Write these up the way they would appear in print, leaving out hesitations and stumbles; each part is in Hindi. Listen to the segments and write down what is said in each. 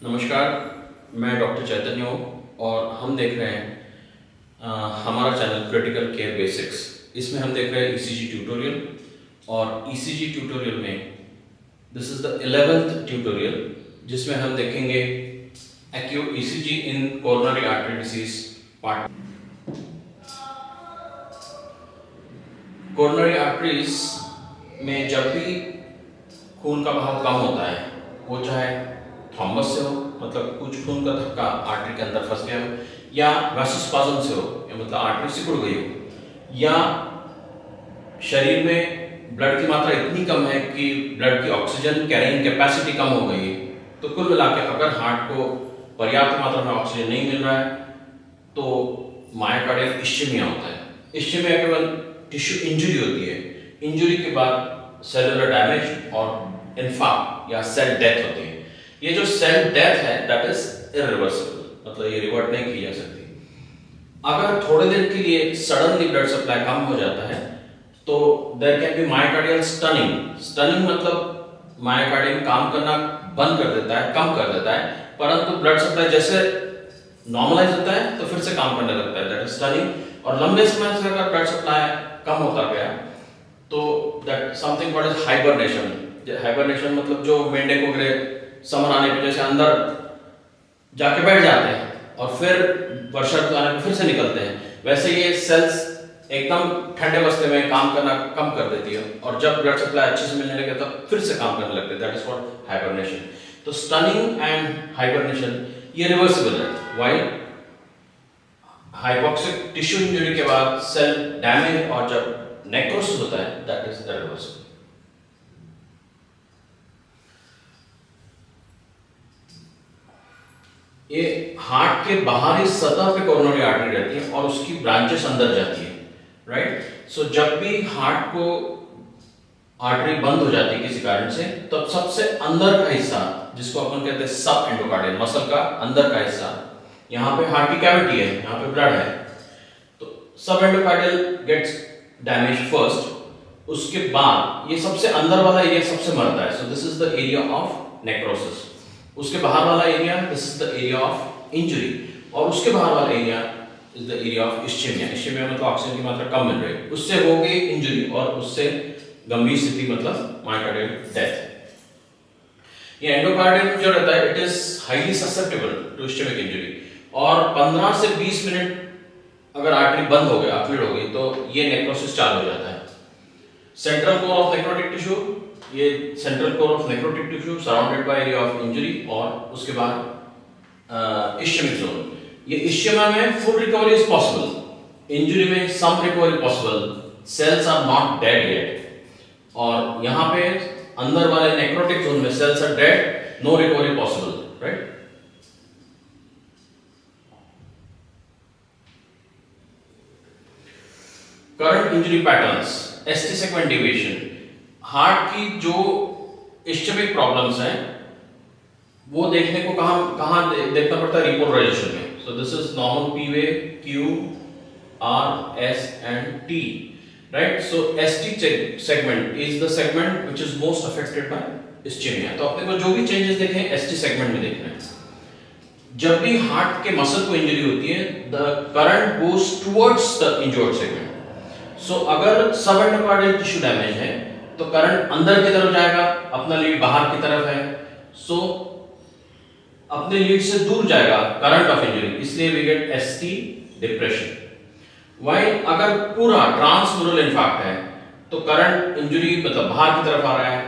नमस्कार, मैं डॉक्टर चैतन्य हूँ और हम देख रहे हैं हमारा चैनल क्रिटिकल केयर बेसिक्स। इसमें हम देख रहे हैं ईसीजी ट्यूटोरियल और ईसीजी ट्यूटोरियल में this is the 11th tutorial जिसमें हम देखेंगे एक्यू ECG in coronary artery disease part. Coronary arteries में जब भी खून का बहाव कम होता है, वो चाहे थ्रोम्बस से हो, मतलब कुछ खून का धक्का आर्टरी के अंदर फंस गया हो, या वैसोस्पाज्म से हो, या मतलब आर्टरी सिकुड़ गई हो, या शरीर में ब्लड की मात्रा इतनी कम है कि ब्लड की ऑक्सीजन कैरिंग कैपेसिटी कम हो गई है। तो कुल मिलाकर अगर हार्ट को पर्याप्त मात्रा में ऑक्सीजन नहीं मिल रहा है तो मायोकार्डियल इश्चेमिया होता है। इश्चेमिया केवल टिश्यू इंजरी होती है। इंजरी के बाद सेलुलर डैमेज और इन्फार्क्ट या सेल डेथ होती है। ये जो सेल डेथ है दैट इज इरिवर्सिबल, मतलब ये रिवर्ट नहीं की जा सकती। अगर थोड़े देर के लिए सडनली ब्लड सप्लाई कम हो जाता है तो there can be myocardial stunning. Stunning मतलब मायोकार्डियम काम करना बंद कर देता है, कम कर देता है, परंतु ब्लड सप्लाई जैसे नॉर्मलाइज होता है तो फिर से काम करने लगता है, दैट इज स्टनिंग। और लंबे समय से अगर ब्लड सप्लाई कम होता गया तो that something called as hibernation. Hibernation मतलब जो मेंढक वगैरह समर आने पे जैसे अंदर जाके बैठ जाते हैं और फिर वर्षा ऋतु आने पे फिर से निकलते हैं, वैसे ये सेल्स एकदम ठंडे अवस्थे में काम करना कम कर देती है और जब ब्लड सप्लाई अच्छे से मिलने लगे तब फिर से काम करने लगते हैं, दैट इज कॉल्ड हाइबरनेशन। तो स्टनिंग एंड हाइबरनेशन ये रिवर्सिबल है, व्हाइल हाइपोक्सिक टिश्यू इंजरी के बाद सेल डैमेज और जब नेक्रोसिस होता है दैट इज इरिवर्सिबल। ये हार्ट के बाहरी सतह पे कोरोनरी आर्टरी रहती है और उसकी ब्रांचेस अंदर जाती है, राइट। सो जब भी हार्ट को आर्टरी बंद हो जाती है किसी कारण से, तब सबसे अंदर का हिस्सा जिसको अपन कहते हैं सब एंडोकार्डियल मसल का अंदर का हिस्सा, यहाँ पे हार्ट की कैविटी है, यहाँ पे ब्लड है, तो सब एंडोकार्डियल गेट्स डैमेज फर्स्ट। उसके बाद ये सबसे अंदर वाला एरिया सबसे मरता है, so this is the area of necrosis. उसके बाहर वाला area this is the area of injury, और उसके बाहर वाला area is the area of ischaemia. Ischaemia मतलब ऑक्सीजन की मात्रा कम मिल रही है, उससे हो गई इंजरी और उससे गंभीर स्थिति मतलब मायोकार्डियल डेथ। ये एंडोकार्डियम जो रहता है it is highly susceptible to ischaemic injury, और 15 से 20 मिनट अगर आर्टरी बंद हो गया, फ्लूइड हो गई, तो ये नेक्रोसिस चालू हो जाता है। Central core of necrotic tissue, ये central core of necrotic tissue surrounded by area of injury, और उसके बाद इश्चेमिक जोन। ये इश्चेमिया में full recovery is possible, injury में some recovery possible, cells are not dead yet. और यहाँ पे अंदर वाले नेक्रोटिक जोन में cells are dead, no recovery possible, right. Current injury patterns, ST segment deviation. Heart की जो इश्चेमिक प्रॉब्लम्स हैं वो देखने को कहाँ देखना पड़ता है, रिपोलराइजेशन में। So this is normal P wave, Q, R, S and T, right. So ST segment is the segment which is most affected by ischaemia. तो अपने को जो भी चेंजेस देखे हैं एसटी सेगमेंट में देखना है। जब भी हार्ट के मसल को इंजरी होती है the current goes towards the injured segment. So अगर सब एंडोकार्डियल टिश्यू डैमेज है तो करंट अंदर की तरफ जाएगा, अपना लीड बाहर की तरफ है, सो अपने लीड से दूर जाएगा करंट ऑफ इंजरी, इसलिए we get ST depression. While अगर पूरा ट्रांसम्यूरल इन्फार्क्ट है तो करंट इंजरी मतलब बाहर की तरफ आ रहा है,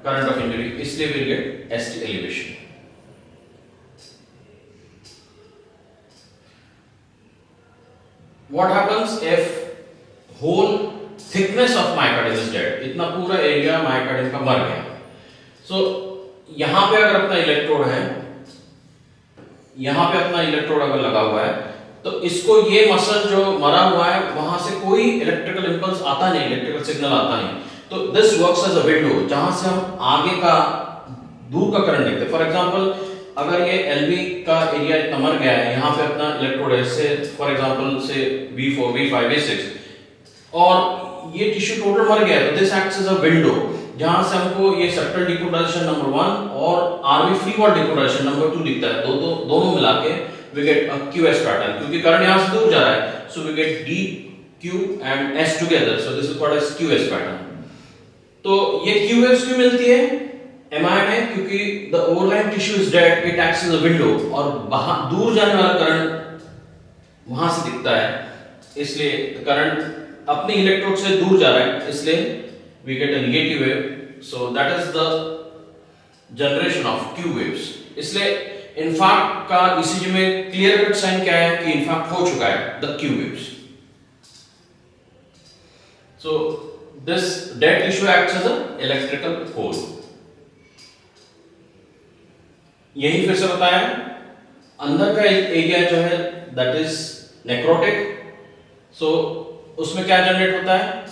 करंट ऑफ इंजरी, इसलिए we get ST elevation. What happens if whole thickness of myocardium is dead, इतना पूरा एरिया मायोकार्डियम का मर गया। सो यहां पे अगर अपना इलेक्ट्रोड है, यहां पे अपना इलेक्ट्रोड अगर लगा हुआ है तो इसको ये मसल जो मरा हुआ है वहां से कोई इलेक्ट्रिकल इंपल्स आता नहीं, इलेक्ट्रिकल सिग्नल आता नहीं, तो this works as a window जहां से हम आगे का दूर का करंट देखते हैं। फॉर एग्जांपल अगर ये एलवी का एरिया इतना मर गया है, यहां पे अपना इलेक्ट्रोड है से फॉर एग्जांपल से V4, V5, V6, और ये टिश्यू टोटल मर गया है, तो this acts as a window जहां से हमको ये सेप्टल डिपोलराइजेशन नंबर 1 और RV free wall depolarisation number 2 दिखता है, दोनों मिला के we get a QS pattern, क्योंकि करंट यहां से दूर जा रहा है, so we get D, Q and S together, so this is called as QS pattern. तो ये Q waves क्यों मिलती है MI में? क्योंकि the overlying tissue is dead, it acts as a window, और बाहर दूर जाने वाला करंट वहां से दिखता है, इसलिए करंट अपने इलेक्ट्रोड से दूर जा रहा है, इसलिए we get a negative wave. So that is the generation of Q waves. इसलिए इन्फार्क्ट का ईसीजी में क्लियर कट साइन क्या है कि इन्फार्क्ट हो चुका है, the Q waves. So this dead tissue acts as an electrical pole. यही फिर से बताया, अंदर का एरिया जो है that is necrotic, so उसमें क्या जनरेट होता है?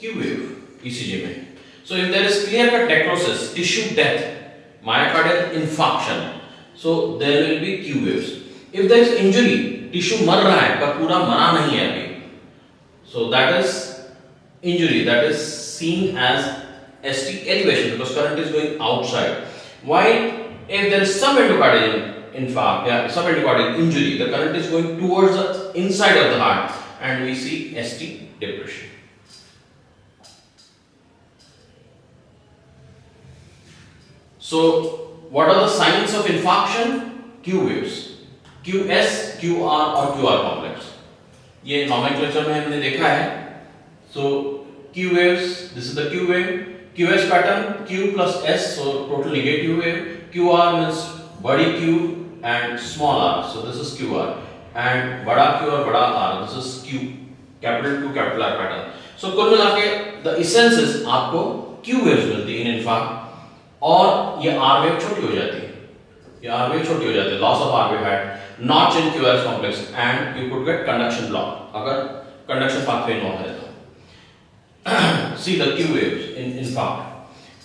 Q wave ECG में. So if there is clear cut necrosis, tissue death, myocardial infarction, so there will be Q waves. If there is injury, tissue मर रहा है पर पूरा मरा नहीं है अभी, so that is injury, that is seen as ST elevation because current is going outside. While if there is some endocardial infarct, some endocardial injury, the current is going towards the inside of the heart and we see ST depression. So what are the signs of infarction? Q waves, QS, QR और QR complex. ये nomenclature में हमने देखा है. So Q waves, this is the Q wave, QS pattern, Q plus S, so total negative wave. QR means body Q and small r, so this is QR, and बड़ा Q और बड़ा R, this is Q, capital Q capital R pattern. So कुल मिला के the essence is आपको Q waves मिलती है in infarct, और ये R wave छोटी हो जाती है, ये R wave छोटी हो जाती है, loss of R wave had notch in QRS complex and you could get conduction block अगर conduction pathway no है तो. See the Q waves in infarct.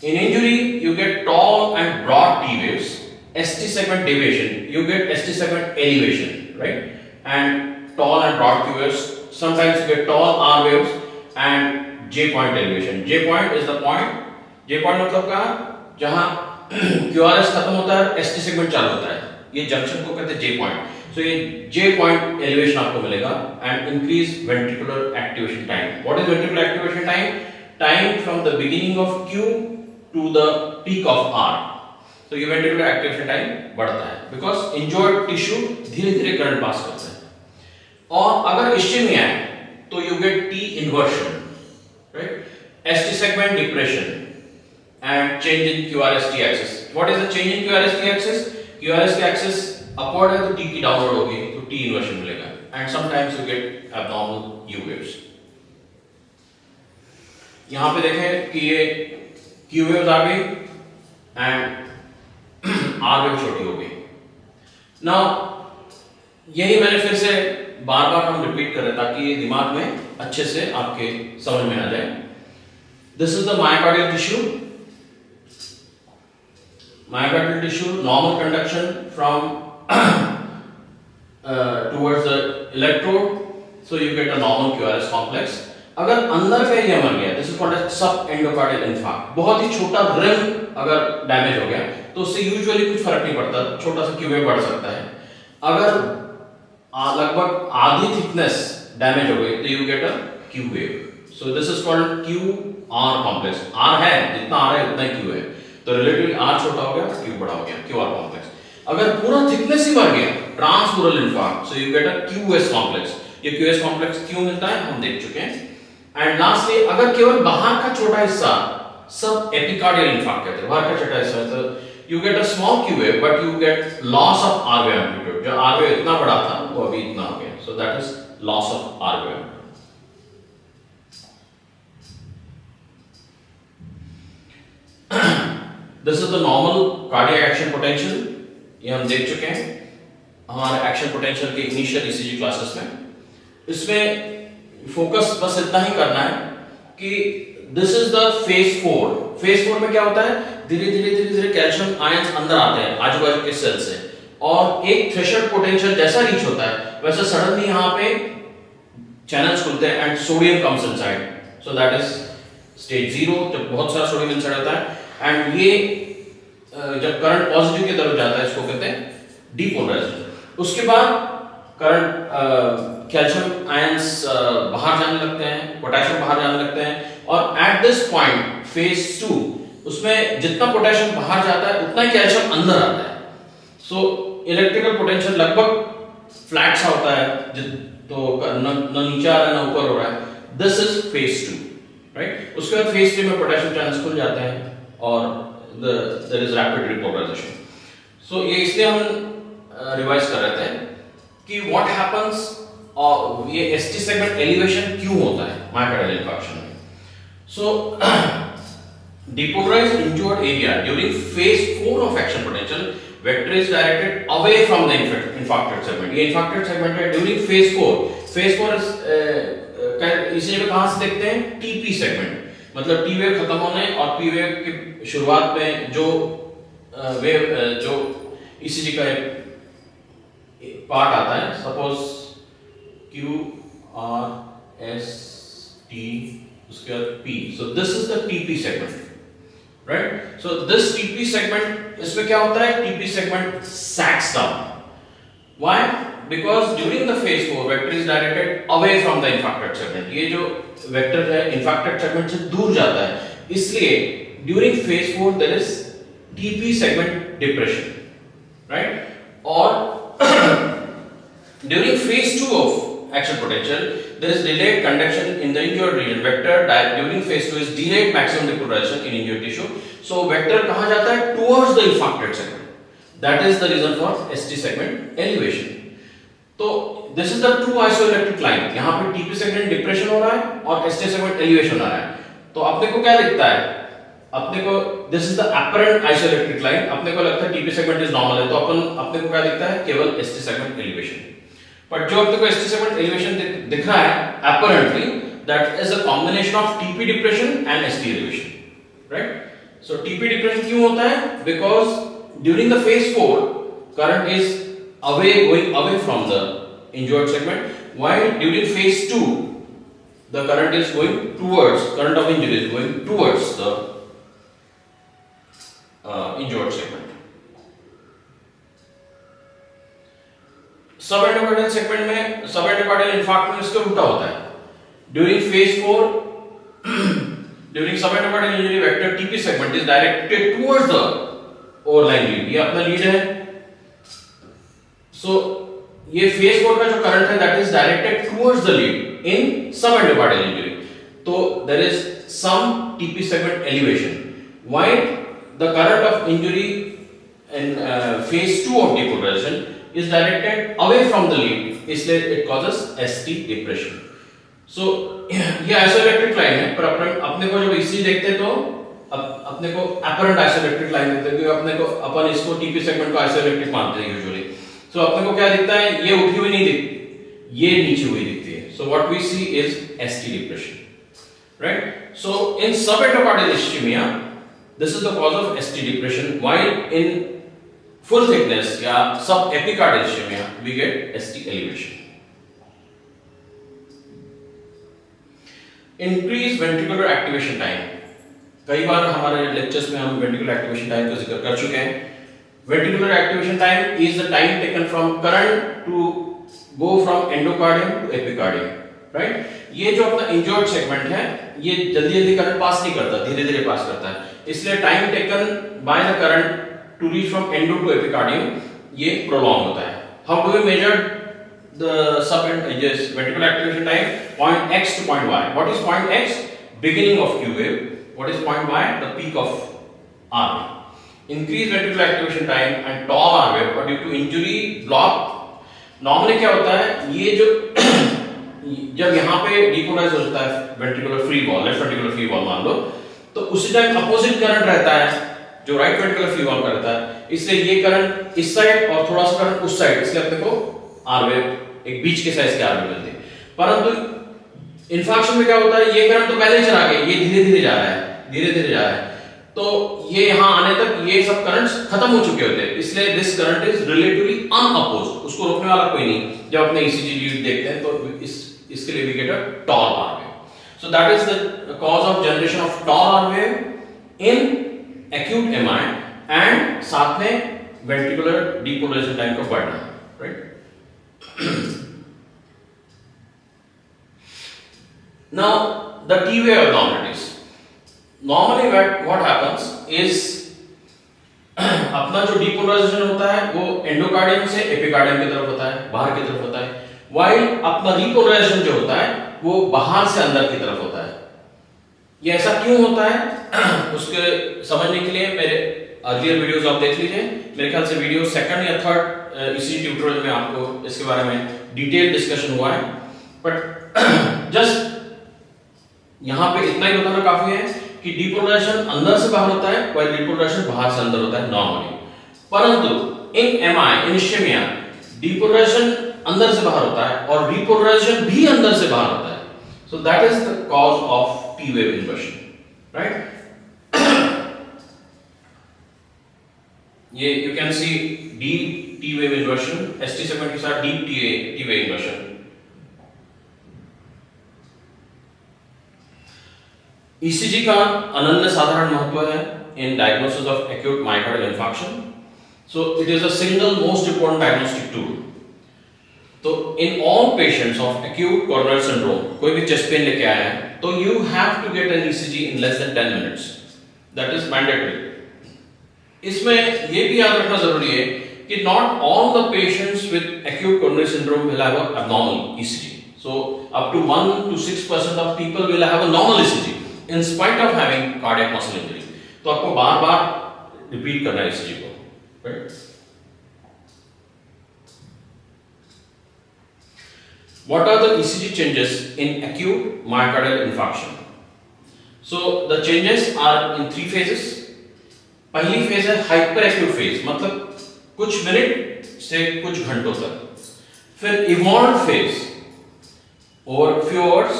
In injury you get tall and broad T waves, ST segment deviation, you get ST segment elevation, right? And tall and broad Q waves, sometimes you get tall R waves and J point elevation. J point is the point, J point मतलब क्या? जहां QRS खत्म होता है, ST सेगमेंट चालू होता है, ये जंक्शन को कहते हैं J पॉइंट. सो ये J पॉइंट एलिवेशन आपको मिलेगा and increase ventricular activation time. What is ventricular activation time? Time from the beginning of Q to the peak of R. तो ये वेंट्रिकुलर एक्टिवेशन टाइम बढ़ता है बिकॉज इंजर्ड टिश्यू धीरे-धीरे करंट पास करता है. और अगर इश्चेमिया है तो you get T inversion, right? ST segment depression and change in QRST axis. What is the change in QRST axis? QRST axis upward है तो T की downward होगी तो T inversion मिलेगा and sometimes you get abnormal U waves. यहाँ पे देखें कि ये Q waves आ गई and R wave छोटी हो गई. Now यही मैंने फिर से बार-बार हम रिपीट कर रहे ताकि ये दिमाग में अच्छे से आपके समझ में आ जाए. This is the myocardial tissue. Myocardial tissue, normal conduction from towards the electrode, so you get a normal QRS complex. अगर अंदर का एरिया मर गया, this is called as subendocardial infarct. बहुत ही छोटा रिम अगर डैमेज हो गया तो उससे यूजुअली कुछ फर्क नहीं पड़ता, छोटा सा Q wave बढ़ सकता है. अगर लगभग आधी थिकनेस डैमेज हो गई तो you get a Q wave. So this is called QR complex. R है, जितना R है उतना ही Q है. तो रिलेटिवली R छोटा हो गया, Q बड़ा हो गया, QR कॉम्प्लेक्स. अगर पूरा थिकनेस ही बढ़ गया, transmural infarct, so you get a QS complex. ये QS कॉम्प्लेक्स क्यों मिलता है हम देख चुके हैं. एंड लास्टली अगर केवल बाहर का छोटा हिस्सा, सब एपिकार्डियल इन्फार्क्ट कहते हैं, बाहर का छोटा हिस्सा, तो you get a small Q wave but you get loss of R wave amplitude. जो R wave इतना बड़ा था वो अभी इतना हो गया, सो that is loss of R wave. This is the normal cardiac action potential. ये हम देख चुके हैं हमारे एक्शन पोटेंशियल के इनिशियल ईसीजी क्लासेस में. इसमें फोकस बस इतना ही करना है कि this is the phase 4. Phase 4 में क्या होता है? धीरे धीरे कैल्शियम आयंस अंदर आते हैं आजू बाजू के सेल से और एक थ्रेशोल्ड पोटेंशियल जैसा रीच होता है वैसे सडनली यहाँ पे चैनल्स खुलते हैं and sodium comes inside. So that is stage 0 जब बहुत सारा सोडियम इनसाइड होता है, एंड ये जब करंट पॉजिटिव की तरफ जाता है इसको कहते हैं डीपोलराइजेशन। उसके बाद करंट कैल्शियम आयंस बाहर जाने लगते हैं, पोटेशियम बाहर जाने लगते हैं, और एट दिस पॉइंट फेज 2 उसमें जितना पोटेशियम बाहर जाता है उतना ही कैल्शियम अंदर आता है। सो इलेक्ट्रिकल पोटेंशियल लगभग फ्लैट सा होता है, तो न नीचे आ रहा है ना ऊपर हो रहा है। This is phase 2, right. उसके बाद फेज 3 में पोटेशियम चैनल्स खुल जाते हैं और देयर इज रैपिड रिपोलराइजेशन। सो ये इसलिए हम रिवाइज कर रहे थे कि व्हाट हैपेंस, और ये एसटी सेगमेंट एलिवेशन क्यों होता है मायोकार्डियल इंफार्क्शन में। सो depolarized injured area during phase 4 of action potential, vector is directed away from the infarcted segment. ये infarcted segment है during phase 4. phase 4 इसे जगह कहाँ से देखते हैं, TP segment, मतलब T wave खत्म होने और P wave की शुरुआत में जो वेव जो ECG का पार्ट आता है, suppose Q R S T उसके बाद P, so this is the TP segment, right? So this TP segment, इसमें क्या होता है, TP segment sags down. Why? Because during the phase 4 vector is directed away from the infarcted segment. ये जो vector है infarcted segment से दूर जाता है, इसलिए during phase 4 there is TP segment depression, right? और during phase 2 of action potential there is delayed conduction in the injured region. Vector during phase 2 is delayed maximum depolarization in injured tissue. So vector कहाँ जाता है, towards the infarcted segment. That is the reason for ST segment elevation. तो this is the true isoelectric line. यहाँ पे TP segment depression हो रहा है और ST segment elevation आ रहा है। तो अपने को क्या दिखता है, अपने को this is the apparent isoelectric line. अपने को लगता है TP segment is normal है, तो अपने को क्या दिखता है, केवल ST segment elevation। पर जो अपने को ST segment elevation दिख रहा है apparently, that is a combination of TP depression and ST elevation, right? So TP depression क्यों होता है? Because during the phase 4 current is going away from the injured segment, while during phase 2 the current of injury is going towards the injured segment. Subendocardial segment में subendocardial infarct में इसका उल्टा होता है। During phase 4 during subendocardial injury vector TP segment is directed towards the overlying lead. ये अपना लीड है। So ये phase 4 का जो करंट है that is directed towards the lead in subendocardial injury. तो there is some TP segment elevation. While the current of injury in phase 2 of depolarization is directed away from the lead, इसलिए it causes ST depression. So ये आइसोइलेक्ट्रिक लाइन है, पर अपने को जब ECG देखते हैं तो अपने को apparent आइसोइलेक्ट्रिक लाइन देखते हैं, क्योंकि अपने को अपन इसको TP सेगमेंट को आइसोइलेक्ट्रिक मानते हैं यूजुअली। सो अपने को क्या दिखता है, ये उठी हुई नहीं दिखती, ये नीचे हुई दिखती है। So what we see is ST depression, right? So in subendocardial ischemia this is the cause of ST depression, while in full thickness या subepicardial ischemia we get ST elevation. Increase ventricular activation time. कई बार हमारे लेक्चर्स में हम ventricular activation time का जिक्र कर चुके हैं। Ventricular activation time is the time taken from current to go from endocardium to epicardium, right? ये जो अपना injured segment है, ये जल्दी करंट पास नहीं करता, धीरे-धीरे पास करता है। इसलिए time taken by the current to reach from endo to epicardium ये prolong होता है। How do we measure the ventricular activation time? Point X to point Y. What is point X? Beginning of Q wave. What is point Y? The peak of R wave. Increased ventricular activation time and tall R wave are due to injury, block. Normally क्या होता है, ये जो जब यहाँ पे depolarize हो जाता है ventricular free wall, left ventricular free wall मान लो, तो उसी टाइम opposite current रहता है जो right ventricular free wall का रहता है, इसलिए ये करंट इस साइड और थोड़ा सा करंट उस साइड, इसलिए अपने को R wave एक बीच के साइज के R wave मिलती है। परंतु इन्फार्क्शन में क्या होता है, ये करंट तो पहले ही चला गया, ये धीरे-धीरे जा रहा है, तो ये यहाँ आने तक ये सब करंट्स खत्म हो चुके होते हैं, इसलिए this current is relatively unopposed, उसको रोकने वाला कोई नहीं। जब अपने ECG लीड देखते हैं तो इसके लिए we get a tall R wave. So that is the cause of generation of tall R wave in acute MI and साथ में ventricular depolarization time का बढ़ना, right? Now the T wave abnormalities. Normally what happens is अपना जो depolarization होता है वो एंडोकार्डियम से एपिकार्डियम की तरफ होता है, बाहर की तरफ होता है, while अपना repolarization जो होता है वो बाहर से अंदर की तरफ होता है। ये ऐसा क्यों होता है उसके समझने के लिए मेरे अर्लियर वीडियोस आप देख लीजिए। मेरे ख्याल से वीडियो सेकंड या थर्ड इसी ट्यूटोरियल में आपको इसके बारे में डिटेल डिस्कशन हुआ है, बट जस्ट यहां पे इतना ही बताना काफी है कि डिपोलराइजेशन अंदर से बाहर होता है, while डिपोलराइजेशन बाहर से अंदर होता है नॉर्मली। परंतु इन एमआई इन इश्केमिया डिपोलराइजेशन अंदर से बाहर होता है और रिपोलराइजेशन भी अंदर से बाहर होता है। So that is the cause of T wave inversion, right? ये you can see deep T wave inversion, ST segment के साथ deep T wave inversion. ECG का अनन्य साधारण महत्व है in diagnosis of acute myocardial infarction. So it is a single most important diagnostic tool. तो in all patients of acute coronary syndrome, कोई भी चेस्ट पेन लेके आया है तो you have to get an ECG in less than 10 minutes, that is mandatory. इसमें ये भी याद रखना जरूरी है कि not all the patients with acute coronary syndrome will have a abnormal ECG. So up to 1 to 6% of people will have a normal ECG in spite of having cardiac muscle injury. तो आपको बार-बार रिपीट करना है ECG को, right? What are the ECG changes in acute myocardial infarction? So the changes are in 3 phases. पहली फेज है हाइपर एक्यूट फेज, मतलब कुछ मिनट से कुछ घंटों तक। फिर इवॉल्व फेज और फ्यू आवर्स।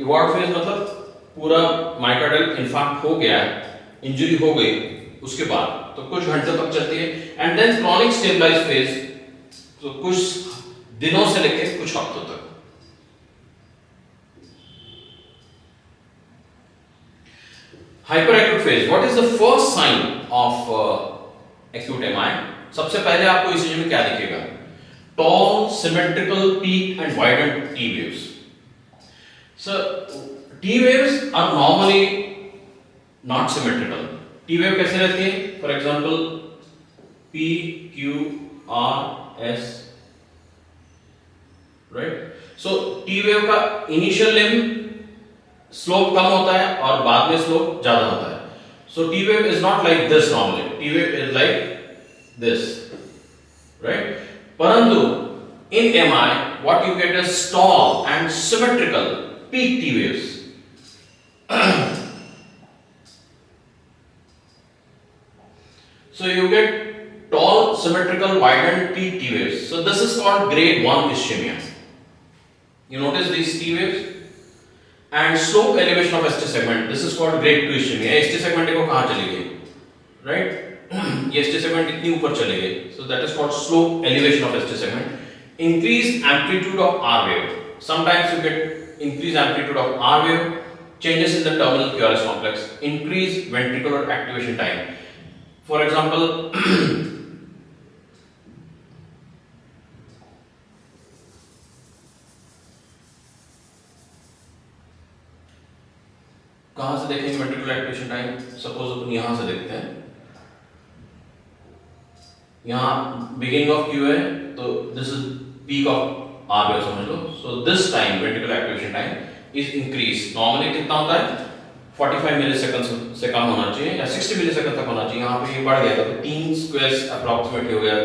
इवॉल्व फेज मतलब पूरा मायोकार्डियल इंफार्क्ट हो गया है, इंजरी हो गई, उसके बाद तो कुछ घंटों तक चलती है। And then chronic stabilise phase, तो कुछ दिनों से लेकर कुछ हफ्तों तक। Hyperacute phase. What is the first sign of acute MI? सबसे पहले आपको ECG में क्या दिखेगा? Tall, symmetrical, peaked and widened T waves. So T waves are normally not symmetrical. T wave कैसे रहती है? For example, P, Q, R, S, right? So T wave का initial limb स्लोप कम होता है और बाद में स्लोप ज्यादा होता है। So T wave is not like this normally, T wave is like this, right? परंतु in MI what you get is tall and symmetrical peak T waves. So you get tall symmetrical widened peak T waves. So this is called grade 1 ischaemia. You notice this T waves and slope elevation of ST segment, this is called grade 2 ischemia. ST segment देखो कहाँ चली गई, right? ये ST segment इतनी ऊपर चले गए, so that is called slope elevation of ST segment. Increased amplitude of R wave. Sometimes you get increased amplitude of R wave, changes in the terminal QRS complex, increased ventricular activation time. For example, कहां से देखेंगे वेंट्रिकुलर एक्टिवेशन टाइम? सपोज अपन यहां से देखते हैं, यहां बिगिनिंग ऑफ क्यू है तो this is peak of R wave समझ लो। So this time ventricular activation time is increase. Normally कितना होता है? 45 मिलीसेकंड से कम होना चाहिए या 60 मिलीसेकंड तक होना चाहिए। यहां पे ये बढ़ गया तो 3 स्क्वायर्स अप्रोक्सीमेटली हो गया,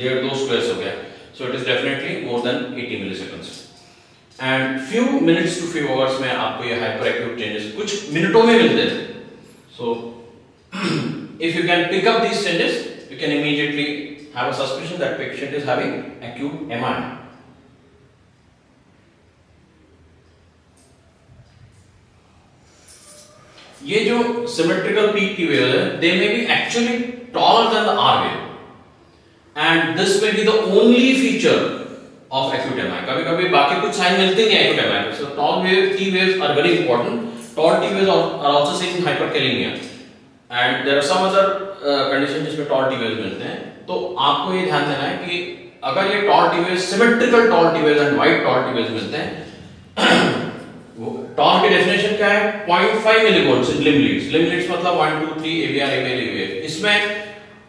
1.5-2 स्क्वायर्स हो गया। So it is definitely more than 80 milliseconds. And few minutes to few hours में आपको ये हाइपर एक्यूट चेंजेस कुछ मिनटों में मिलते हैं। So if you can pick up these changes you can immediately have a suspicion that patient is having acute MI. ये जो सिमेट्रिकल पीक की वेव है, they may be actually taller than the R wave and this may be the only feature of acute MI. कभी-कभी बाकी कुछ sign मिलते नहीं acute MI में. So tall wave T waves are very important. Tall T waves are also seen in hyperkalemia. And there are some other conditions जिसमें tall T waves मिलते हैं. तो आपको ये ध्यान देना है कि अगर ये tall T waves, symmetrical tall T waves and wide tall T waves मिलते हैं, टॉल की डेफिनेशन क्या है? 0.5 मिलीवोल्ट इन लिम्ब लीड्स. लिम्ब लीड्स मतलब 1 2 3 AVR AVL AVF. इसमें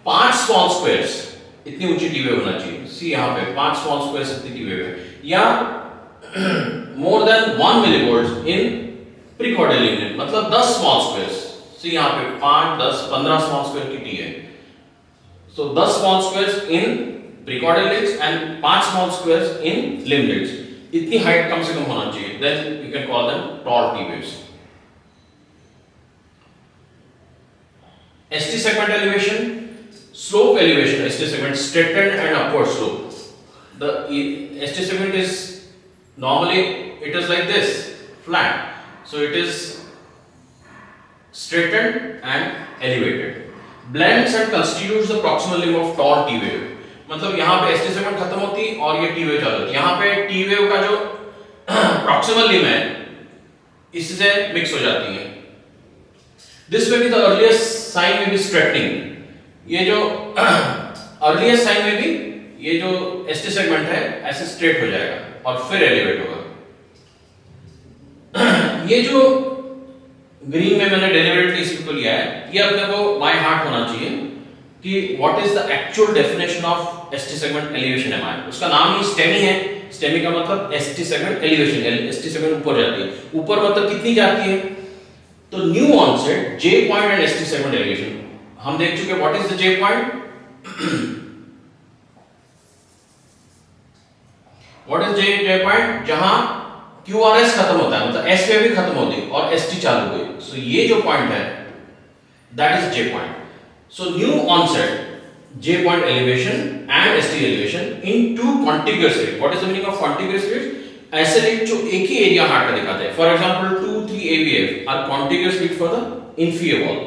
5 स्मॉल स्क्वायर्स इतनी ऊंची टी वेव होना चाहिए. सी यहां पे 5 स्मॉल स्क्वायर्स इतनी टी वेव है, या मोर देन 1 मिलीवोल्ट इन प्रीकॉर्डियल लीड मतलब 10 स्मॉल स्क्वायर्स. सी यहां पे 5 10 15 स्मॉल स्क्वायर की टी है. So 10 small squares in precordial leads and 5 small squares in limb leads. इतनी हाइट कम से कम होना चाहिए. Then you can call them tall T waves. ST segment elevation, slope elevation. ST segment straightened and upward slope. The ST segment is normally it is like this, flat. So it is straightened and elevated. Blends and constitutes the proximal limb of tall T wave. मतलब यहाँ पे ST segment खत्म होती और ये T wave चालू होती. यहाँ पे T wave का जो proximal limb है इससे मिक्स हो जाती है. This may be the earliest sign may be straightening. ये जो earliest sign में भी ये जो ST segment है ऐसे straight हो जाएगा और फिर elevate होगा. ये जो ग्रीन में मैंने deliberately इसको लिया है, ये अपने को by heart होना चाहिए कि what is the actual definition of ST segment elevation MI. उसका नाम ही STEMI है. STEMI का मतलब ST segment elevation. ST segment ऊपर जाती है. ऊपर मतलब कितनी जाती है? तो new onset J point and ST segment elevation हम देख चुके. What is the J point? What is J point? जहां QRS खत्म होता है मतलब S वेव भी खत्म होती है और ST चालू हुई. सो ये जो पॉइंट है that is J point. So new onset J point elevation and ST elevation in two contiguous leads. What is the meaning of contiguous leads? ऐसे लीड जो एक ही एरिया हार्ट का दिखाते हैं. For example 2 3 AVF are contiguous lead for the inferior wall,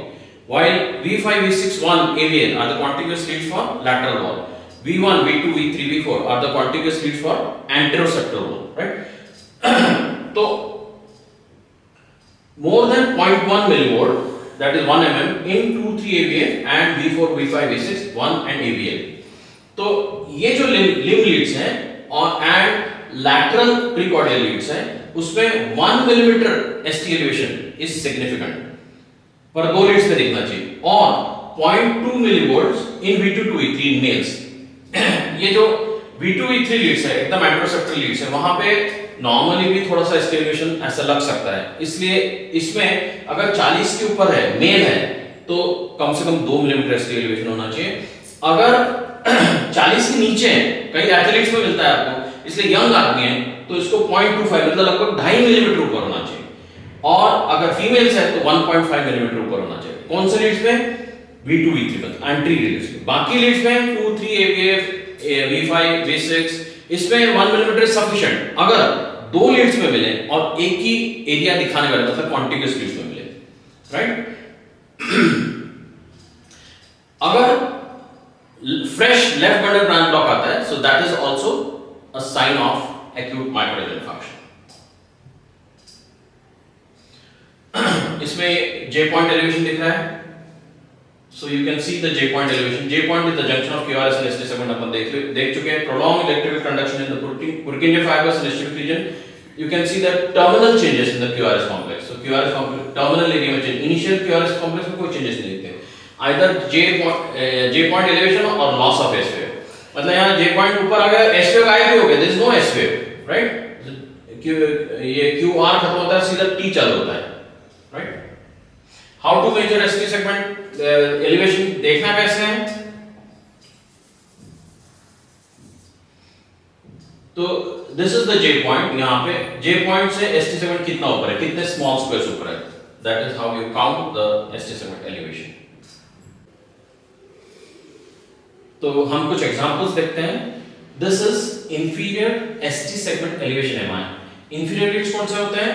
while V5 V6 1 AVN are the contiguous leads for lateral wall. V1 V2 V3 V4 are the contiguous leads for anteroseptal wall, right? तो more than 0.1 millivolt, that is 1 mm in 2 3 AVF and V4 V5 V6 1 and AVL. तो ये जो लिम्ब लीड्स हैं और एंड लैटरल प्रीकॉर्डियल लीड्स हैं उसमें 1 millimetre ST elevation is significant पर दो लीड्स पे दिखना चाहिए और 0.2 मिलीवोल्ट्स इन V2 to V3 in males. ये जो V2 V3 लीड्स है एकदम एंटेरोसेप्टल लीड्स है, वहां पे नॉर्मली भी थोड़ा सा ST एलिवेशन ऐसा लग सकता है. इसलिए इसमें अगर 40 के ऊपर है मेल है तो कम से कम 2 मिलीमीटर ST एलिवेशन होना चाहिए. अगर 40 के नीचे है, कई एथलीट्स में मिलता है आपको, इसलिए यंग आदमी है तो इसको 0.25 मतलब लगभग 2.5 मिलीमीटर ऊपर होना चाहिए. और अगर फीमेल्स है तो 1.5 मिलीमीटर ऊपर होना चाहिए. कौन से लीड्स में? V2 V3 में, एंट्री लीड्स में. बाकी लीड्स में 2 3 AVF V5 V6 इसमें 1 मिलीमीटर सफिशिएंट अगर दो लीड्स में मिले और एक ही एरिया दिखाने वाले मतलब कॉन्टिग्यूअस लीड्स में मिले, राइट? अगर fresh left bundle branch block आता है so that is also a sign of acute myocardial infarction. इसमें J point elevation दिख रहा है. So you can see the J point elevation. J point is the junction of QRS and ST segment. अपन देख चुके हैं. Prolonged electrical conduction in the Purkinje fibers and ischemic region. You can see the terminal changes in the QRS complex. So QRS complex terminal area में change. Initial QRS complex में कोई changes नहीं दिखते. Either J point elevation or loss of S wave. मतलब यहाँ J point ऊपर आ गया, S wave गायब भी हो गया. There is no S wave, right? ये QR खत्म होता है, सीधा T चालू होता है, right? How to measure ST segment elevation? देखना कैसे है? तो this is the J point. यहाँ पे J point से ST segment कितना ऊपर है, कितने small squares ऊपर है. That is how you count the ST segment elevation. तो हम कुछ examples देखते हैं. This is inferior ST segment elevation MI. Inferior leads कौन से होते हैं?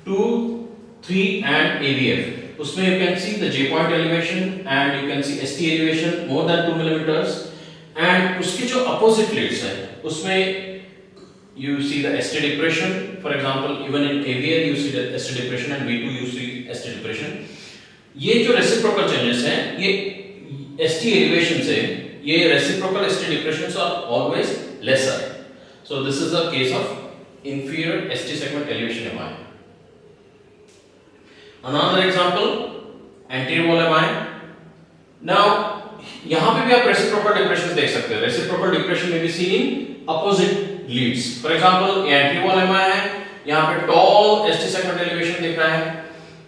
2, 3 and AVF. उसमें you can see the J point elevation and you can see ST elevation more than 2 millimeters and उसके जो अपोजिट लीड्स है उसमें you see the ST depression. For example, even in AVL you see the ST depression and V2 you see ST depression. ये जो reciprocal changes हैं ये ST elevation से ये reciprocal ST depressions are always lesser. So this is a case of inferior ST segment elevation MI. Another example, anterior wall MI. Now यहाँ पे भी आप reciprocal depressions देख सकते हो. Reciprocal depression may be seen in opposite leads. For example, anterior wall MI है, यहाँ पे tall ST segment elevation दिख रहा है,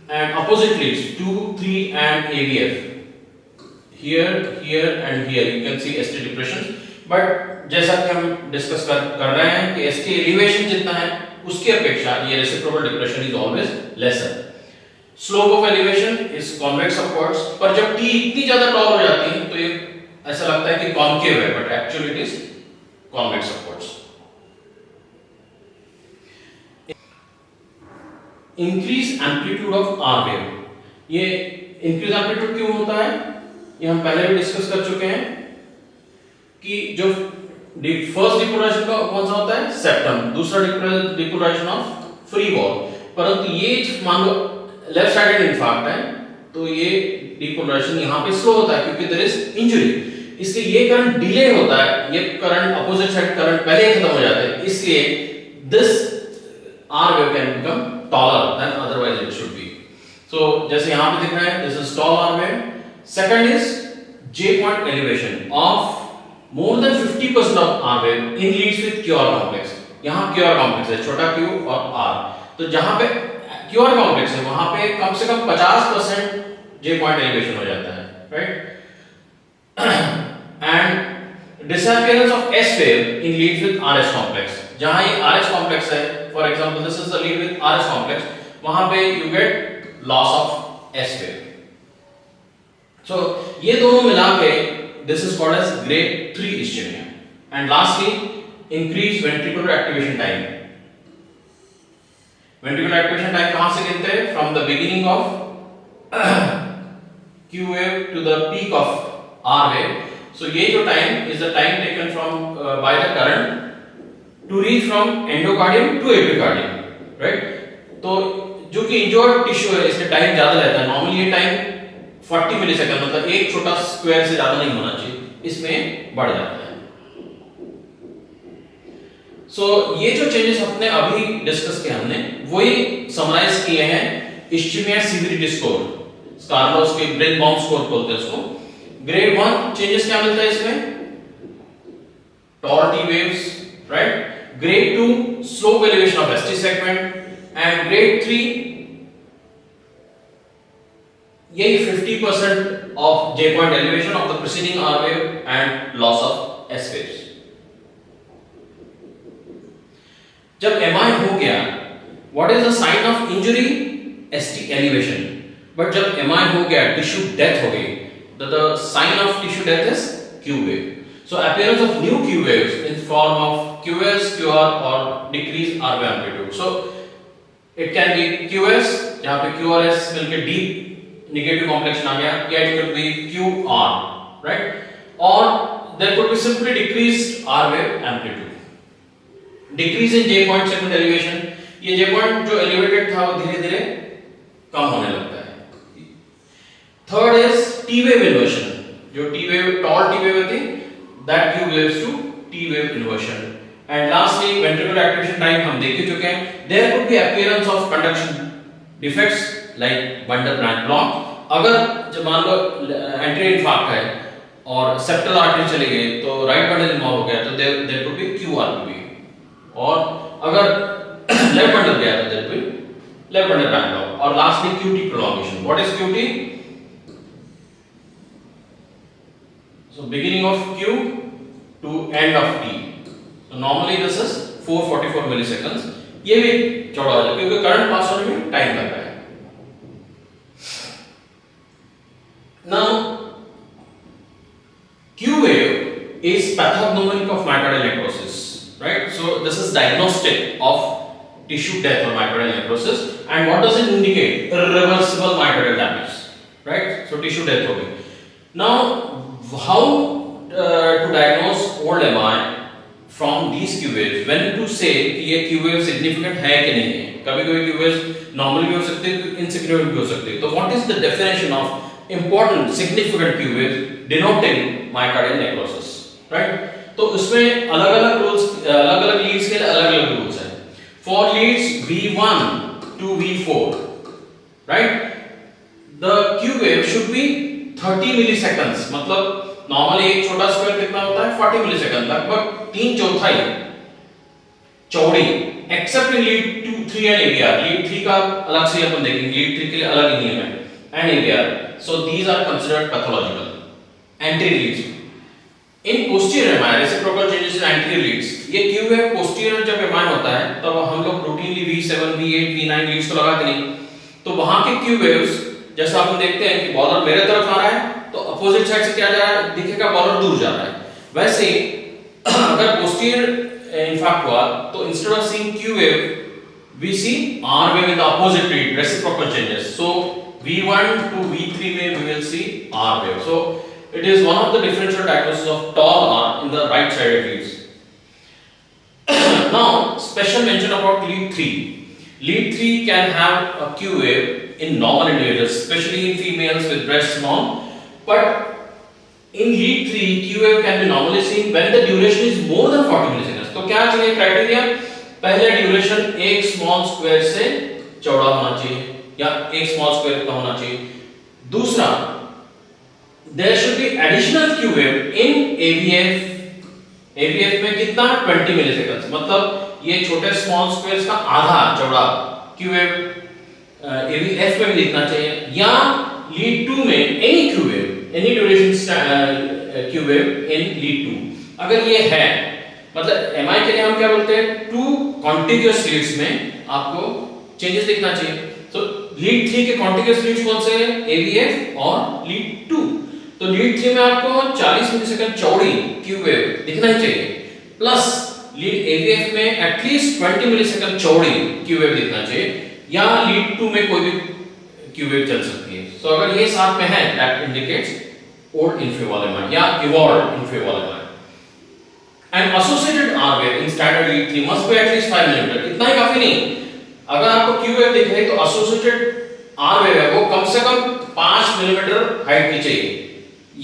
and opposite leads 2, 3 and AVF. Here, here and here you can see ST depressions. But जैसा कि हम डिस्कस कर रहे हैं कि ST elevation जितना है उसकी अपेक्षा ये reciprocal depression is always lesser. Slope of elevation is convex upwards. पर जब T इतनी ज्यादा tall हो जाती है तो ये ऐसा लगता है कि concave है, but actually it is convex upwards. Increase amplitude of R wave. ये increase amplitude क्यों होता है ये हम पहले भी डिस्कस कर चुके हैं कि जो फर्स्ट डिपोलराइजेशन का कौन सा होता है सेप्टम, दूसरा डिपोलराइजेशन ऑफ फ्री वॉल. परंतु ये मान लो लेफ्ट साइडेड इंफार्क्ट है तो ये डिपोलराइजेशन यहाँ पे स्लो होता है क्योंकि देयर इज इंजरी, इसलिए ये करंट डिले होता है, ये करंट अपोजिट साइड करंट पहले ही खत्म हो जाता है, इसलिए this R wave can become taller than otherwise it should be. So जैसे यहाँ पे दिख रहा है this is tall R wave. Second is J point elevation of more than 50% of R wave in leads with QR complex. यहाँ QR complex है, छोटा q और R. तो जहाँ पे QR complex है वहाँ पे कम से कम 50% J point elevation हो जाता है, right? And disappearance of S wave in leads with RS complex. जहाँ ये RS complex है, for example this is the lead with RS complex, वहाँ पे you get loss of S wave. So ये दोनों मिला के this is called as grade 3 ischemia. And lastly, increased ventricular activation time. Ventricular activation time कहाँ से गिनते हैं? From the beginning of Q wave to the peak of R wave. So ये जो time is the time taken from by the current to reach from endocardium to epicardium, right? तो जो कि इंजर्ड टिश्यू है इसमें टाइम ज्यादा रहता है. नॉर्मली ये टाइम 40 मिलीसेकंड मतलब एक छोटा स्क्वायर से ज्यादा नहीं होना चाहिए, इसमें बढ़ जाता है. सो ये जो चेंजेस अपने अभी डिस्कस किए हमने वही समराइज किए हैं इश्चेमिया सीवियरिटी स्कोर, कार्लोस के ब्रेन बॉम्ब स्कोर बोलते हैं उसको. ग्रेड 1 चेंजेस क्या मिलता है इसमें? Toll T waves, right? Grade 2 slope elevation of ST segment and grade 3 यही 50% of J point elevation of the preceding R wave and loss of S waves. जब MI हो गया, what is the sign of injury? ST elevation. But जब MI हो गया, tissue death हो गई, the sign of tissue death is Q wave. So appearance of new Q waves in form of QS, QR or decreased R wave amplitude. So it can be QS जहाँ पे QRS मिलके deep negative complexion आ गया, या it could be QR, right? Or there could be simply decreased R wave amplitude. Decrease in J point segment elevation. ये J point जो elevated था वो धीरे-धीरे कम होने लगता है. Third is T wave inversion. जो T wave tall T wave थी that Q waves to T wave inversion. And lastly, ventricular activation time हम देख ही चुके हैं. There could be appearance of conduction defects like bundle branch block. अगर जब मान लो anterior infarct है और septal artery चली गई तो right bundle involve हो गया तो there could be QRP. और अगर left bundle गया तो there could be left bundle branch block. और lastly QT prolongation. What is QT? So beginning of Q to end of T. So normally this is 444 milliseconds. ये भी चौड़ा हो जाए क्योंकि करंट पास होने में टाइम लग रहा है. Now Q wave is pathognomonic of myocardial necrosis, right? So this is diagnostic of tissue death or myocardial necrosis. And what does it indicate? Irreversible myocardial damage, right? So tissue death हो गई. Now how to diagnose these Q waves, when to say कि ये Q wave significant है कि नहीं है. कभी-कभी Q waves normal भी हो सकते हैं, insignificant भी हो सकते हैं. तो what is the definition of important significant Q waves denoting myocardial necrosis, right? तो उसमें अलग-अलग रूल्स, अलग-अलग लीड्स के लिए अलग-अलग रूल्स हैं. For leads V1 to V4, right? The Q wave should be 30 milliseconds. मतलब नॉर्मली एक छोटा स्क्वायर कितना होता है 40 मिलीसेकंड, लगभग 3/4 चौड़ी, accept in lead 2 3 and AVR. Lead 3 का अलग से अपन देखेंगे, लीड 3 के लिए अलग ही नियम है, and AVR. So these are considered pathological anterior leads. In posterior MI reciprocal changes in anterior leads, ये क्यू वेव पोस्टीरियर जब एमआई होता है तब हम लोग routinely V7 V8 V9 Leeds तो लगाते नहीं. तो वहां के क्यू वेव्स जैसा आप देखते हैं कि बॉलर मेरे तरफ आ रहा है तो अपोजिट साइड से क्या जा रहा है दिखेगा, बॉलर दूर जा रहा है. वैसे अगर पोस्टीरियर इनफैक्ट हुआ तो instead of seeing Q wave we see R wave in the opposite lead, reciprocal changes. So V1 to V3 में we will see R wave. So it is one of the differential diagnosis of tall R in the right sided leads. Now special mention about lead 3. Lead 3 can have a Q wave in normal individuals, especially in females with breasts small. But in lead 3, Q wave can be normally seen when the duration is more than 40 milliseconds. तो क्या चाहिए क्राइटेरिया? पहले ड्यूरेशन एक स्मॉल स्क्वायर से चौड़ा होना चाहिए या एक स्मॉल स्क्वायर का होना चाहिए. दूसरा, there should be additional Q wave in AVF. AVF में कितना 20 मिलीसेकंड्स, मतलब ये छोटे स्मॉल स्क्वायर्स का आधा चौड़ा Q wave AVF में भी दिखना चाहिए, या लीड 2 में any Q wave, any duration Q wave in lead 2. अगर ये है, मतलब MI के लिए हम क्या बोलते हैं, 2 कॉन्टिग्यूअस लीड्स में आपको चेंजेस दिखना चाहिए. तो लीड 3 के कॉन्टिग्यूअस लीड्स कौन से हैं? AVF और लीड 2. तो लीड 3 में आपको 40 मिलीसेकंड चौड़ी Q wave दिखना ही चाहिए, प्लस लीड AVF में एटलीस्ट 20 मिलीसेकंड चौड़ी Q wave दिखना चाहिए, या लीड 2 में कोई भी Q wave चल सकती है. सो अगर ये साथ में है, that indicates old inferior wall MI या evolved inferior wall MI. And associated R wave in standard lead 3 must be at least 5 millimetre. इतना ही काफी नहीं, अगर आपको Q wave दिख रही है तो एसोसिएटेड R wave है वो कम से कम 5 मिलीमीटर हाइट की चाहिए,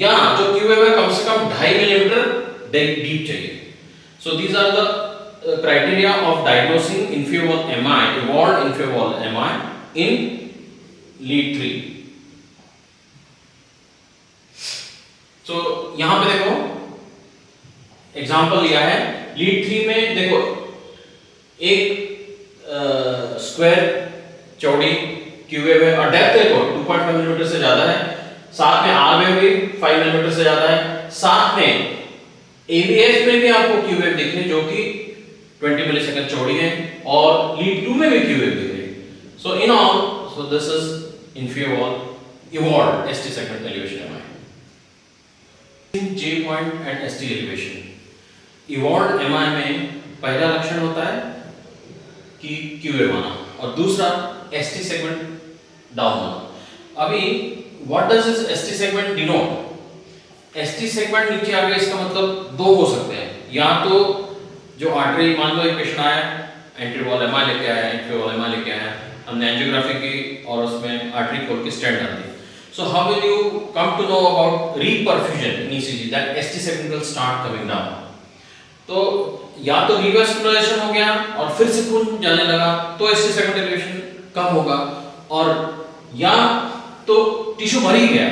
या जो Q wave है कम से कम 2.5 मिलीमीटर डीप चाहिए. So these are the criteria of diagnosing infeval MI, evolved infeval MI in lead 3. So यहाँ पे देखो एग्जाम्पल लिया है. लीड 3 में देखो एक स्क्वायर चौड़ी Q wave है और डेप्थ देखो 2.5 मिलीमीटर से ज्यादा है, साथ में R wave भी 5 मिलीमीटर से ज्यादा है, साथ में AVF में भी आपको Q wave दिख रही है जो कि 20 मिलीसेकंड चौड़ी है, और लीड 2 में भी Q wave दिख रही है. So in all, so this is infeval evolved ST segment elevation MI. J point and ST elevation. Evolved MI में पहला लक्षण होता है कि Q wave आना, और दूसरा ST segment डाउन आना. अभी what does this ST segment denote? ST segment नीचे आ गया, इसका मतलब दो हो सकते हैं, या तो जो आर्टरी, मान लो एक पेशेंट आया एंट्रीवॉल एमआई लेके आया, इंफेवॉल एमआई लेके आया, हमने एंजियोग्राफी की और उसमें आर्टरी खोल के स्टेंट डाल दी. So how will you come to know about reperfusion in ECG that ST segment will start coming down? तो या तो रिवास्कुलराइजेशन हो गया और फिर से खून जाने लगा तो ST सेगमेंट एलिवेशन कम होगा, और या तो टिश्यू भर ही गया,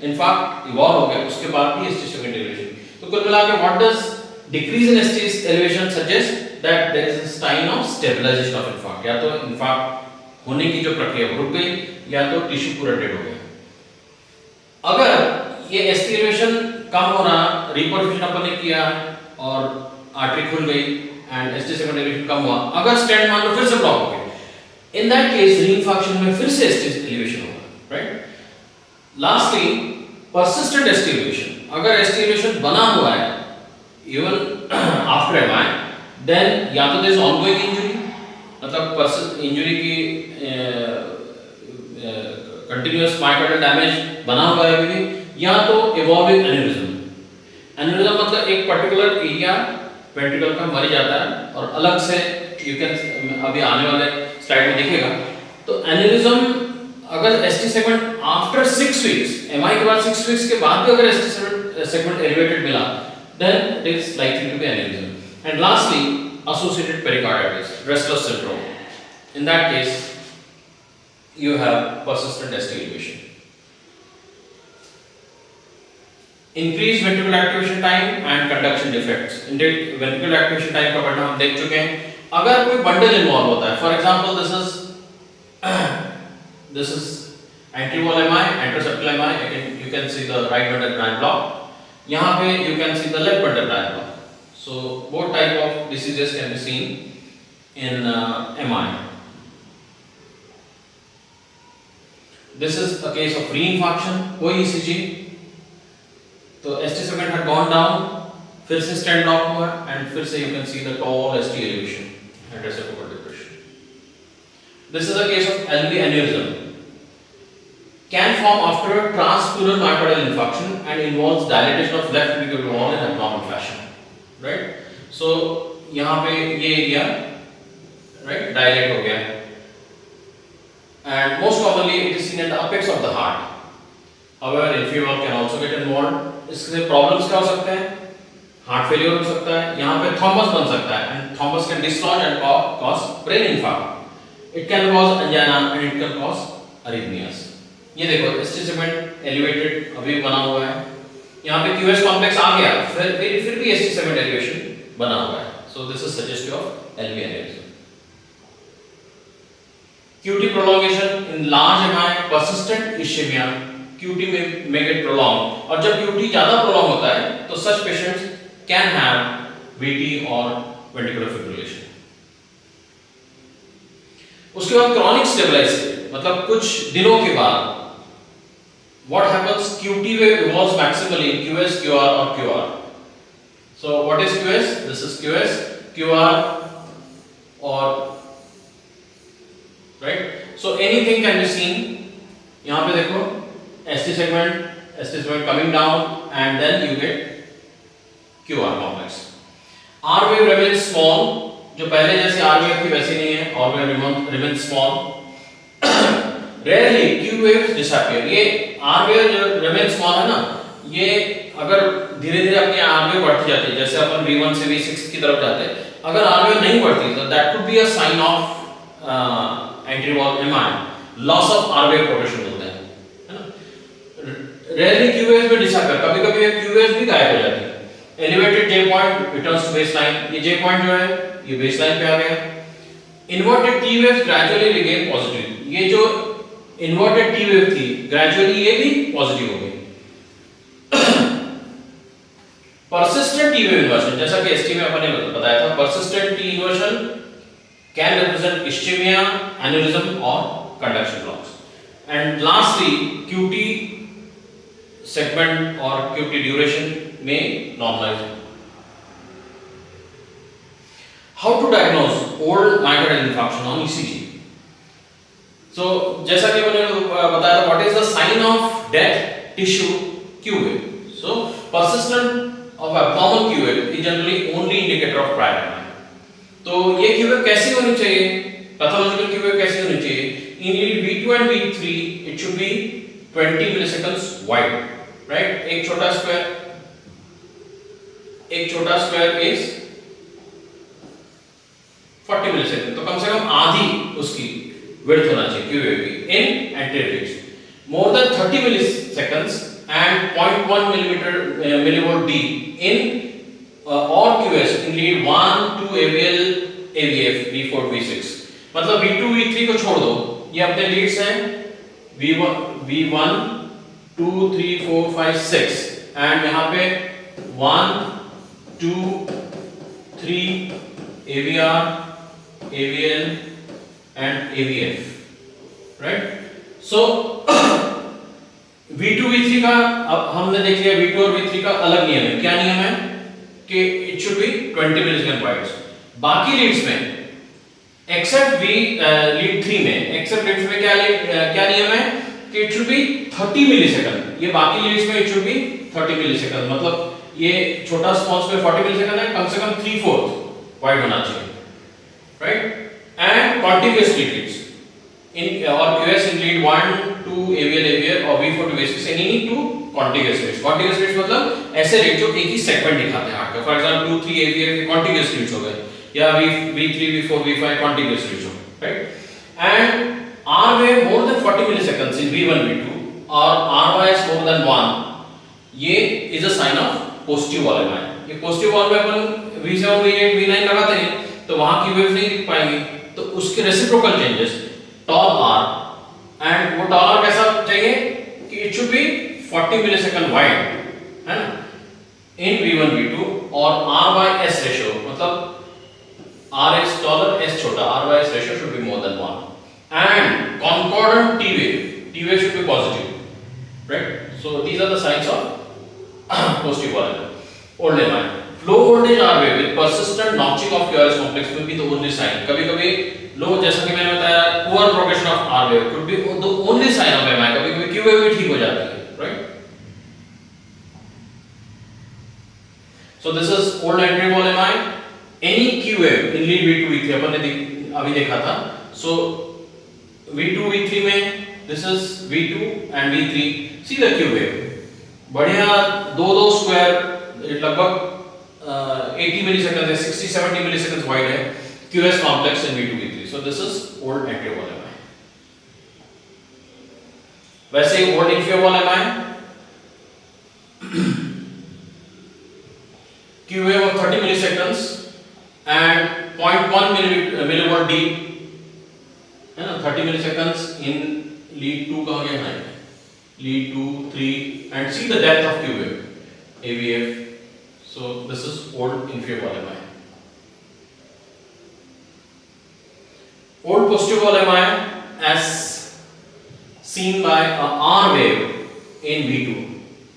इनफैक्ट इवॉल्व हो गया, उसके बाद भी ST सेगमेंट एलिवेशन. तो कुल मिला के what does decrease in ST elevation suggest that there is a sign of stabilisation of infarct, या तो इनफैक्ट होने की जो प्रक्रिया रुक गई या तो टिश्यू पूरा डेड हो गया. अगर ये ST एलिवेशन कम होना, रिपरफ्यूजन अपन ने किया और आर्टरी खुल गई एंड ST सेगमेंट एलिवेशन कम हुआ, अगर स्टेंट मान लो फिर से ब्लॉक हो गया, इन दैट केस रीइंफेक्शन में फिर से ST एलिवेशन होगा, right. Lastly, persistent ST elevation. अगर ST elevation बना हुआ है even after MI, then या तो there is ongoing injury, मतलब इंजरी की continuous myocardial damage बना हुआ है अभी, या तो evolving aneurysm. Aneurysm मतलब एक particular area वेंट्रिकल का मर जाता है और अलग से यू कैन अभी आने वाले स्लाइड में दिखेगा। तो एन्यूरिज्म अगर ST segment after 6 weeks, MI के बाद 6 वीक्स के बाद भी अगर एसटी सेगमेंट एलिवेटेड मिला, then it is likely to be aneurysm. And lastly, associated pericarditis, restless syndrome. In that case, you have persistent ST elevation. Increased ventricular activation time and conduction defects. Indeed, ventricular activation time का पढ़ना हम देख चुके हैं। अगर कोई बंडल इन्वॉल्व होता है, for example, this is anterior MI, anteroseptal MI. You can see the right bundle branch block. यहाँ पे you can see the left bundle branch block. So both type of diseases can be seen in MI. This is a case of reinfarction. कोई ECG, तो ST segment had gone down, फिर से stent block हुआ and फिर से you can see the tall ST elevation and reciprocal depression. This is a case of LV aneurysm. Can form after a transpleural myocardial infarction and involves dilatation of left ventricular wall in abnormal fashion, right? So यहाँ पे ये एरिया right dilate हो गया and most commonly it is seen at the apex of the heart. However, inferior valve can also get involved. इससे problems क्या हो सकते हैं? Heart failure हो सकता है, यहाँ पे thrombus बन सकता है and thrombus can dislodge and cause brain infarct. It can cause angina and it can cause arrhythmias. ये देखो ST सेगमेंट एलिवेटेड अभी बना हुआ है, यहाँ पे QS कॉम्प्लेक्स आ गया, फिर भी ST सेगमेंट एलिवेशन बना हुआ है। So this is suggestive of LV aneurysm. QT prolongation in large MI, persistent ischemia, QT may get prolonged और जब QT ज़्यादा prolong होता है तो such patients can have VT or ventricular fibrillation. उसके बाद chronic stabilization मतलब कुछ दिनों के बाद what happens? QT wave evolves maximally in QS, QR or QR. So what is QS? This is QS, QR or right. So anything can be seen. यहाँ पे देखो ST segment coming down and then you get QR complex. R wave remains small, जो पहले जैसे R wave थी वैसी नहीं है, R wave remains small. Rarely Q waves disappear. ये R wave जो remain small है ना, ये अगर धीरे-धीरे अपनी R wave बढ़ती जाती है, जैसे अपन V1 से V6 की तरफ जाते हैं, अगर R wave नहीं बढ़ती तो that could be a sign of anterior wall MI, loss of R wave potential होता है ना? Rarely Q waves में disappear, कभी-कभी Q waves भी गायब हो जाती है. Elevated J point returns to baseline. ये J point जो है, ये baseline पे आ गया. Inverted T waves gradually regain positive. ये जो inverted T wave थी, gradually ये भी positive हो गई. Persistent T wave inversion, जैसा कि ST में अपन ने बताया था, persistent T inversion can represent ischemia, aneurysm or conduction blocks. And lastly, QT segment or QT duration may normalize. How to diagnose old myocardial infarction on ECG? So जैसा कि मैंने बताया था, what is the sign of dead tissue Q wave? So persistent of abnormal Q wave is generally only indicator of prior MI. तो ये Q wave कैसी होनी चाहिए? Pathological Q wave कैसी होनी चाहिए? In lead V2 and V3 it should be 20 milliseconds wide, right? एक छोटा स्क्वायर is 40 मिलीसेकंड, तो कम से कम आधी उसकी width होना चाहिए Q wave की in anterior leads. More than 30 milliseconds and 0.1 millivolt D in or QS in lead 1, 2 AVL, AVF, V4, V6. मतलब V2, V3 को छोड़ दो, ये अपने लीड्स हैं V1, 2, 3, 4, 5, 6 and यहाँ पे 1, 2, 3 AVR, AVL and AVF, right? So V2, V3 का अब हमने देख लिया, V2 और V3 का अलग नियम है. क्या नियम है? कि it should be 20 millisecond wides. बाकी लीड्स में एक्सेप्ट लीड 3 में, एक्सेप्ट लीड्स में क्या नियम है कि it should be 30 मिलीसेकंड. ये बाकी लीड्स में it should be 30 मिलीसेकंड. मतलब ये छोटा स्मॉल स्क्वायर 40 मिलीसेकंड है, कम से कम 3/4 वाइड होना चाहिए, right? And continuously reads in or QS in lead 1 to AVL or V4 to V6 any need to contiguous reads. Contiguous reads मतलब ऐसे रीड जो एक ही सेगमेंट दिखाते हैं हार्ट का. फॉर एग्जांपल 2 3 AVL के कॉन्टिग्यूअस रीड्स हो गए, या V3 V4 V5 contiguous reads हो गए, right? And R wave more than 40 milliseconds in V1 V2 or RY is more than 1, ये is a sign of positive wall MI. ये positive wall में अपन V7 V8 V9 लगाते हैं तो वहां की वेव्स नहीं दिख पाएंगी, तो उसके reciprocal changes tall R, and वो टॉल आर कैसा चाहिए कि it should be 40 millisecond wide, है ना, इन V1 V2 और R by S रेशियो मतलब R is taller, S छोटा, R by S ratio should be more than 1, and concordant T wave should be positive, right? So these are the signs of positive wall. Old MI. Low voltage R wave with persistent notching of QRS complex will be the only sign. कभी-कभी लो, जैसा कि मैंने बताया, poor progression of R wave could be the only sign of MI. कभी-कभी Q wave भी ठीक हो जाती है, right? So this is old entry wall MI. Any Q wave in lead V2 V3 अपन ने अभी देखा था. So V2 V3 में this is V2 and V3. See the Q wave. बढ़िया दो स्क्वायर लगभग 80 मिलीसेकंड है, 60-70 मिलीसेकंड वाइड है, QS complex in V2 V3. So this is old entry wall MI. वैसे ही old inferior wall MI, Q wave of 30 milliseconds and 0.1 millivolt deep, है ना, 30 milliseconds in lead 2 कहाँ गया है, lead 2 3, and see the depth of Q wave, AVF. So this is old inferior wall MI. Old posterior wall MI as seen by a R wave in V2,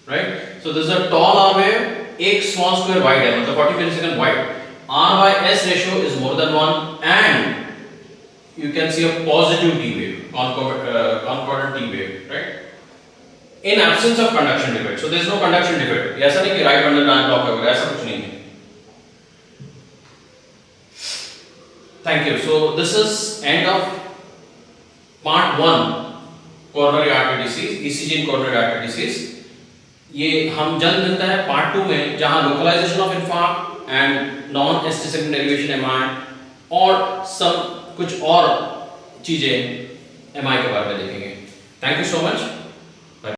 right? So this is a tall R wave, एक small square wide है, मतलब 40 millisecond wide. R by S ratio is more than 1, and you can see a positive T wave, concordant T wave, right? In absence of conduction defect. So there is no conduction defect. ऐसा नहीं कि right bundle branch block होगा, ऐसा कुछ नहीं है. Thank you. So this is end of part 1 coronary artery disease, ECG in coronary artery disease. ये हम जल्द मिलता है part 2 में, जहाँ localization of infarct and non-ST segment derivation MI और सब कुछ और चीजें MI के बारे में देखेंगे. Thank you so much.